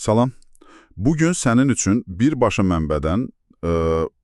Salam. Bugün sənin üçün birbaşa mənbədən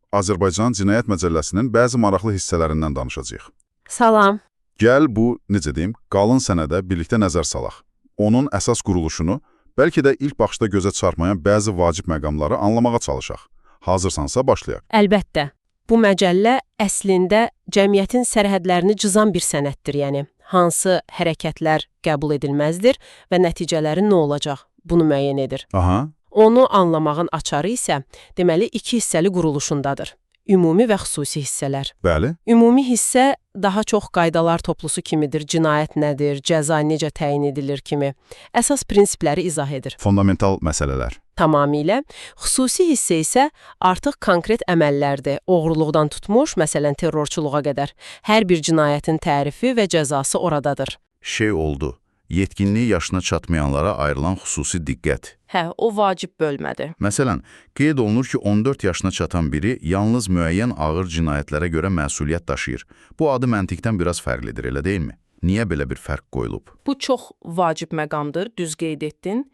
Azərbaycan Cinayət Məcəlləsinin bəzi maraqlı hissələrindən danışacağıq. Salam. Gəl bu, necə deyim, qalın sənədə birlikdə nəzər salaq. Onun əsas quruluşunu, bəlkə də ilk baxışda gözə çarpmayan bəzi vacib məqamları anlamağa çalışaq. Hazırsansa başlayaq. Əlbəttə. Bu məcəllə əslində cəmiyyətin sərhədlərini cızan bir sənəddir, yəni. Hansı hərəkətlər qəbul edilməzdir və nəticələri nə olacaq? Bunu müəyyən edir. Aha. Onu anlamağın açarı isə, deməli, iki hissəli quruluşundadır. Ümumi və xüsusi hissələr. Bəli. Ümumi hissə daha çox qaydalar toplusu kimidir, cinayət nədir, cəza necə təyin edilir kimi. Əsas prinsipləri izah edir. Fundamental məsələlər. Tamamilə. Xüsusi hissə isə artıq konkret əməllərdir. Oğurluqdan tutmuş, məsələn, terrorçuluğa qədər. Hər bir cinayətin tərifi və cəzası oradadır. Şey oldu, yetkinliyi yaşına çatmayanlara ayrılan xüsusi diqqət. Hə, o vacib bölmədir. Məsələn, qeyd olunur ki, 14 yaşına çatan biri yalnız müəyyən ağır cinayətlərə görə məsuliyyət daşıyır. Bu adı məntiqdən biraz fərqlidir, elə deyilmi? Niyə belə bir fərq qoyulub? Bu çox vacib məqamdır, düz qeyd etdin.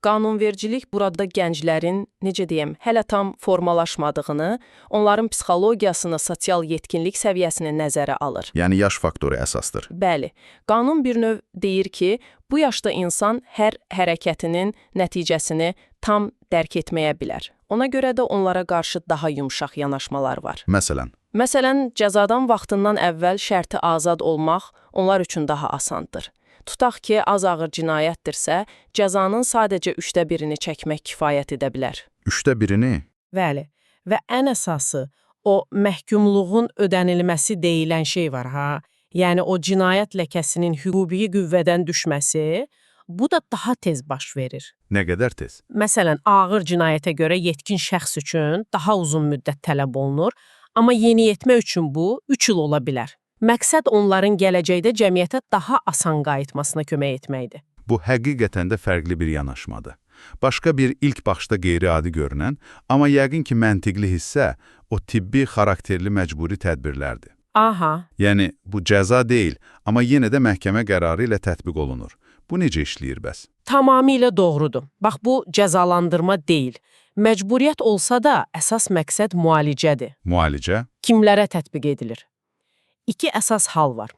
Qanunvericilik burada gənclərin, necə deyim, hələ tam formalaşmadığını, onların psixologiyasını, sosial yetkinlik səviyyəsini nəzərə alır. Yəni yaş faktoru əsasdır. Bəli, qanun bir növ deyir ki, bu yaşda insan hər hərəkətinin nəticəsini tam dərk etməyə bilər. Ona görə də onlara qarşı daha yumşaq yanaşmalar var. Məsələn, cəzadan vaxtından əvvəl şərti azad olmaq onlar üçün daha asandır. Tutaq ki, az ağır cinayətdirsə, cəzanın sadəcə 1/3-ni çəkmək kifayət edə bilər. 1/3-ni? Bəli, və ən əsası, o məhkumluğun ödənilməsi deyilən şey var, ha? Yəni, o cinayət ləkəsinin hüquqi qüvvədən düşməsi, bu da daha tez baş verir. Nə qədər tez? Məsələn, ağır cinayətə görə yetkin şəxs üçün daha uzun müddət tələb olunur, amma yeniyetmə üçün bu 3 il ola bilər. Məqsəd onların gələcəkdə cəmiyyətə daha asan qayıtmasına kömək etməkdir. Bu həqiqətən də fərqli bir yanaşmadır. Başqa bir ilk baxışda qeyri-adi görünən, amma yəqin ki, məntiqli hissə o tibbi xarakterli məcburi tədbirlərdir. Aha. Yəni, bu cəza deyil, amma yenə də məhkəmə qərarı ilə tətbiq olunur. Bu necə işləyir bəs? Tamamilə doğrudur. Bax, bu cəzalandırma deyil. Məcburiyyət olsa da əsas məqsəd müalicədir. Müalicə? Kimlərə tətbiq edilir? İki əsas hal var.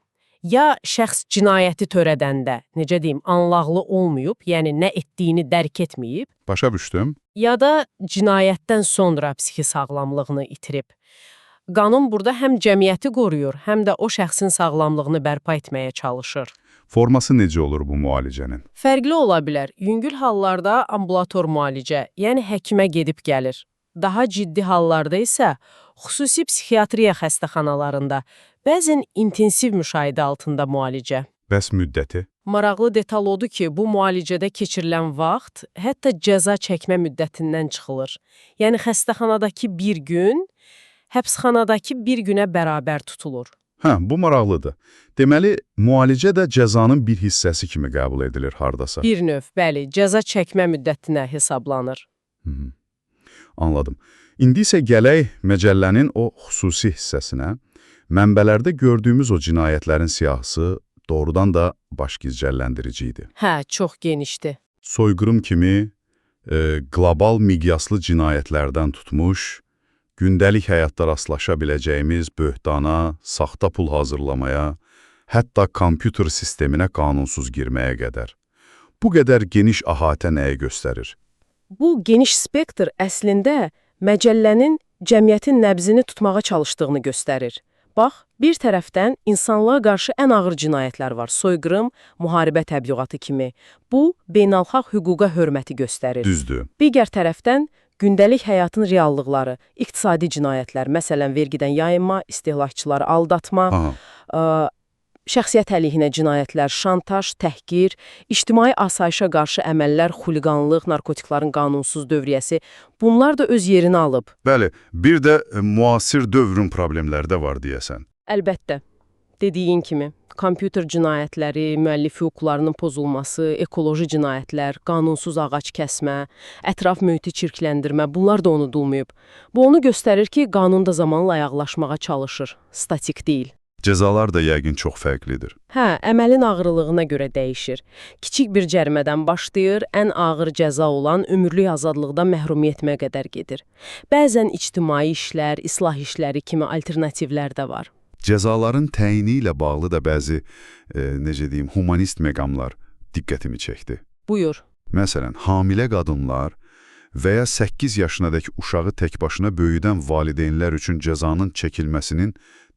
Ya şəxs cinayəti törədəndə, necə deyim, anlaqlı olmayıb, yəni nə etdiyini dərk etməyib, Başa düşdüm. ya da cinayətdən sonra psixi sağlamlığını itirib. Qanun burada həm cəmiyyəti qoruyur, həm də o şəxsin sağlamlığını bərpa etməyə çalışır. Forması necə olur bu müalicənin? Fərqli ola bilər. Yüngül hallarda ambulator müalicə, yəni həkimə gedib gəlir. Daha ciddi hallarda isə xüsusi psixiatriya xəstəxanalarında, bəzən intensiv müşahidə altında müalicə. Bəs müddəti? Maraqlı detal odur ki, bu müalicədə keçirilən vaxt hətta cəza çəkmə müddətindən çıxılır. Yəni xəstəxanadakı bir gün, həbsxanadakı bir günə bərabər tutulur. Hə, bu maraqlıdır. Deməli, müalicə də cəzanın bir hissəsi kimi qəbul edilir hardasa. Bir növ, bəli, cəza çəkmə müddətinə hesablanır. Anladım. İndi isə gələk məcəllənin o xüsusi hissəsinə. Mənbələrdə gördüyümüz o cinayətlərin siyahısı doğrudan da başgizcəlləndirici idi. Hə, çox genişdir. Soyqırım kimi qlobal miqyaslı cinayətlərdən tutmuş, gündəlik həyatda rastlaşa biləcəyimiz böhtana, saxta pul hazırlamaya, hətta kompüter sisteminə qanunsuz girməyə qədər. Bu qədər geniş əhatə nəyə göstərir? Bu geniş spektr əslində məcəllənin cəmiyyətin nəbzini tutmağa çalışdığını göstərir. Bax, bir tərəfdən insanlığa qarşı ən ağır cinayətlər var, soyqırım, müharibə təbliğatı kimi. Bu, beynəlxalq hüquqa hörməti göstərir. Düzdür. Digər tərəfdən gündəlik həyatın reallıqları, iqtisadi cinayətlər, məsələn, vergidən yayınma, istehlakçıları aldatma, şəxsiyyət əleyhinə cinayətlər, şantaj, təhqir, ictimai asayişə qarşı əməllər, xuliqanlıq, narkotikların qanunsuz dövriyyəsi, bunlar da öz yerini alıb. Bəli, bir də müasir dövrün problemləri də var deyəsən. Əlbəttə, dediyin kimi, kompüter cinayətləri, müəllif hüquqlarının pozulması, ekoloji cinayətlər, qanunsuz ağac kəsmə, ətraf mühiti çirkləndirmə, bunlar da unudulmayıb. Bu onu göstərir ki, qanun da zamanla ayaqlaşmağa çalışır, statik deyil. Cəzalar da yəqin çox fərqlidir. Hə, əməlin ağırlığına görə dəyişir. Kiçik bir cərimədən başlayır, ən ağır cəza olan ömürlük azadlıqdan məhrumiyyətə qədər gedir. Bəzən ictimai işlər, islah işləri kimi alternativlər də var. Cəzaların təyini ilə bağlı da bəzi, necə deyim, humanist məqamlar diqqətimi çəkdi. Buyur. Məsələn, hamilə qadınlar və ya 8 yaşınadək uşağı təkbaşına böyüdən valideynlər üçün cəzanın çəkilməsinin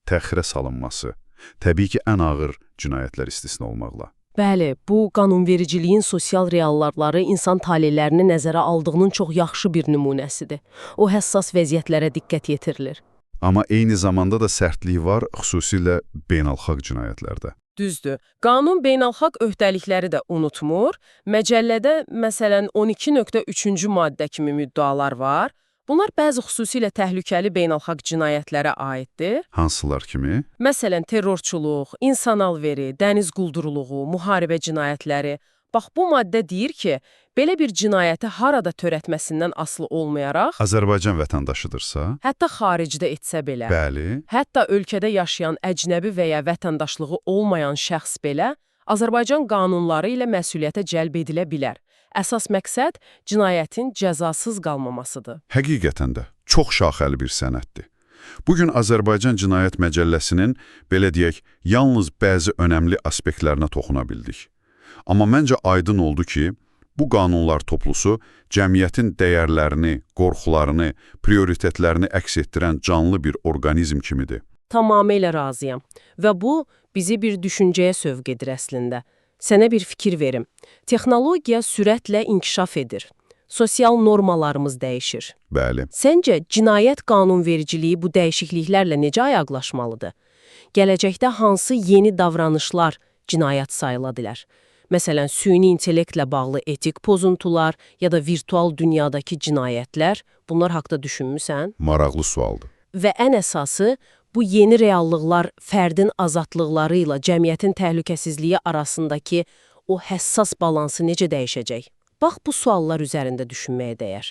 təxirə salınması, təbii ki, ən ağır cinayətlər istisna olmaqla. Bəli, bu qanunvericiliyin sosial reallarları insan talelərini nəzərə aldığının çox yaxşı bir nümunəsidir. O həssas vəziyyətlərə diqqət yetirilir. Amma eyni zamanda da sərtliyi var, xüsusilə beynəlxalq cinayətlərdə. Düzdür. Qanun beynəlxalq öhdəlikləri də unutmur. Məcəllədə, məsələn, 12.3-cü maddə kimi müddalar var. Bunlar bəzi xüsusilə təhlükəli beynəlxalq cinayətlərə aiddir. Hansılar kimi? Məsələn, terrorçuluq, insan alveri, dəniz qulduruluğu, müharibə cinayətləri. Bax, bu maddə deyir ki, belə bir cinayəti harada törətməsindən asılı olmayaraq, Azərbaycan vətəndaşıdırsa? hətta xaricdə etsə belə, Bəli. hətta ölkədə yaşayan əcnəbi və ya vətəndaşlığı olmayan şəxs belə Azərbaycan qanunları ilə məsuliyyətə cəlb edilə bilər. Əsas məqsəd cinayətin cəzasız qalmamasıdır. Həqiqətən də çox şaxəli bir sənəddir. Bugün Azərbaycan Cinayət Məcəlləsinin, belə deyək, yalnız bəzi önəmli aspektlərinə toxuna bildik. Amma məncə aydın oldu ki, bu qanunlar toplusu cəmiyyətin dəyərlərini, qorxularını, prioritetlərini əks etdirən canlı bir orqanizm kimidir. Tamamilə razıyam. Və bu, bizi bir düşüncəyə sövq edir əslində. Sənə bir fikir verim. Texnologiya sürətlə inkişaf edir. Sosial normalarımız dəyişir. Bəli. Səncə, cinayət qanunvericiliyi bu dəyişikliklərlə necə ayaqlaşmalıdır? Gələcəkdə hansı yeni davranışlar cinayət sayıla bilər? Məsələn, süni intellektlə bağlı etik pozuntular ya da virtual dünyadakı cinayətlər, bunlar haqqda düşünmüsən? Maraqlı sualdır. Və ən əsası, bu yeni reallıqlar fərdin azadlıqları ilə cəmiyyətin təhlükəsizliyi arasındakı o həssas balansı necə dəyişəcək? Bax, bu suallar üzərində düşünməyə dəyər.